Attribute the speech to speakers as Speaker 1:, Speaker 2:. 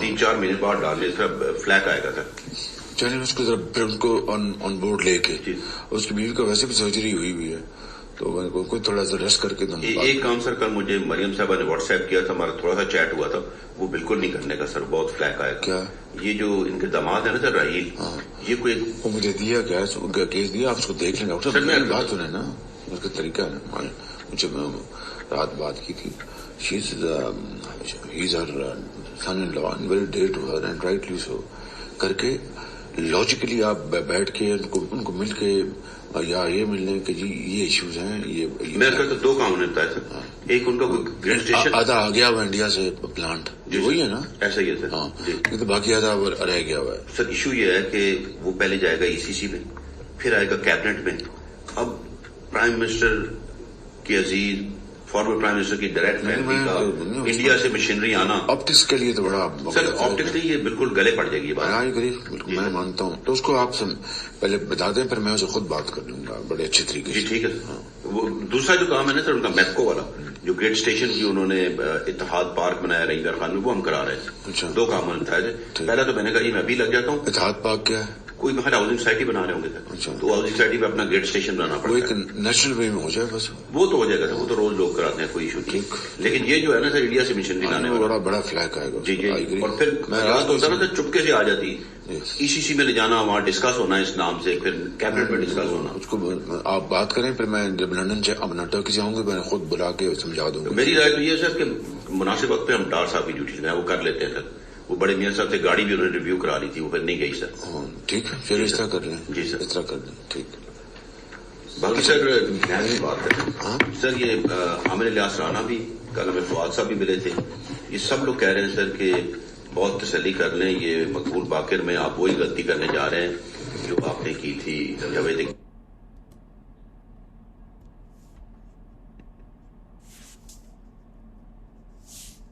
Speaker 1: 3-4 مہینے بعد ڈالنے سے فلیک آئے گا سر.
Speaker 2: چلیے اس کو ذرا پھر ان کو آن بورڈ لے کے اس کی بیوی کا ویسے بھی سرجری ہوئی ہے تو کوئی تھوڑا سا ریسٹ کر کے
Speaker 1: ایک کام سر کل مجھے مریم صاحبہ نے واٹس ایپ کیا تھا, ہمارا تھوڑا سا چیٹ ہوا تھا, وہ بالکل نہیں کرنے کا سر, بہت فلیک آئے گا. کیا یہ جو ان کے داماد ہے نا سر راہیل, یہ کوئی
Speaker 2: وہ مجھے دیا کیا کیس دیا, آپ اس کو دیکھ لیں ڈاکٹر صاحب. بات سنیں نا, اس کا طریقہ ہے نا, مجھے رات بات کی تھی, he's her son in law, very dear to her and rightly so, کر کے لاجیکلی آپ بیٹھ کے ان کو مل کے یا یہ ملنے کہ جی یہ ایشوز ہیں. یہ
Speaker 1: میں کہتا 2 کام ہوتا ہے سر, ایک ان کا گریڈ اسٹیشن
Speaker 2: آدھا آ گیا ہوا انڈیا سے پلانٹ, وہی ہے نا,
Speaker 1: ایسا ہی ہے سر.
Speaker 2: ہاں یہ تو باقی آدھا رہ گیا ہوا ہے
Speaker 1: سر. ایشو یہ ہے کہ وہ پہلے جائے گا ECC میں, پھر آئے گا کیبنٹ میں. اب پرائم منسٹر کی عزیز فارمر پرائم منسٹر کی ڈائریکٹ فیملی کا انڈیا سے مشینری آنا
Speaker 2: آپٹکس کے لیے تو بڑا
Speaker 1: سر, آپٹکس نہیں, یہ بالکل گلے پڑ جائے گی بات.
Speaker 2: بالکل میں مانتا ہوں. تو اس کو آپ پہلے بتا دیں, پھر میں اسے خود بات کر لوں گا بڑے اچھے طریقے سے.
Speaker 1: جی ٹھیک ہے. وہ دوسرا جو کام ہے نا سر ان کا میپکو والا, جو گریڈ اسٹیشن کی انہوں نے اتحاد پارک بنایا رینگر خان میں, وہ ہم کرا رہے ہیں. 2 کام بتایا تھے. پہلا تو میں نے کہا جی میں بھی لگ جاتا ہوں.
Speaker 2: اتحاد پارک کیا ہے؟
Speaker 1: کوئی محل ہاؤسنگ سوسائٹی بنا رہے ہوں گے سر, تو ہاؤسنگ سوسائٹی پہ اپنا گریڈ اسٹیشن بنانا پڑتا ہے.
Speaker 2: وہ ایک نیشنل وے میں ہو جائے بس,
Speaker 1: وہ تو ہو جائے گا سر, وہ تو روز لوگ کراتے ہیں, کوئی ایشو نہیں. لیکن یہ جو ہے نا سر انڈیا سے مشینری لانے
Speaker 2: والا بڑا فلیک آئے گا.
Speaker 1: جی جی. اور پھر ہوتا نا سر چپکے سے آ جاتی, ECC میں لے جانا, وہاں ڈسکس ہونا اس نام سے, پھر کیبنٹ میں ڈسکس ہونا.
Speaker 2: اس کو آپ بات کریں, پھر میں جب لندن سے اپنا ٹرکی سے آؤں گا میں خود بلا کے سمجھا دوں گا.
Speaker 1: میری رائے تو یہ ہے سر کہ مناسب وقت پہ ہم ڈار صاحب کی ڈیوٹی جو ہے وہ کر لیتے ہیں سر. وہ بڑے میاں صاحب سے گاڑی بھی انہوں نے ریویو کرا لی تھی, وہ پھر نہیں گئی سر.
Speaker 2: ٹھیک ہے, پھر اس طرح کر لیں.
Speaker 1: جی سر,
Speaker 2: اس طرح کر لیں. ٹھیک.
Speaker 1: باقی سر نئی بات ہے سر, یہ عامر الیاس رانا بھی کل ہمیں فواد صاحب بھی ملے تھے. یہ سب لوگ کہہ رہے ہیں سر کہ بہت تسلی کر لیں, یہ مقبول باقر میں آپ وہی غلطی کرنے جا رہے ہیں جو آپ نے کی تھی جاوید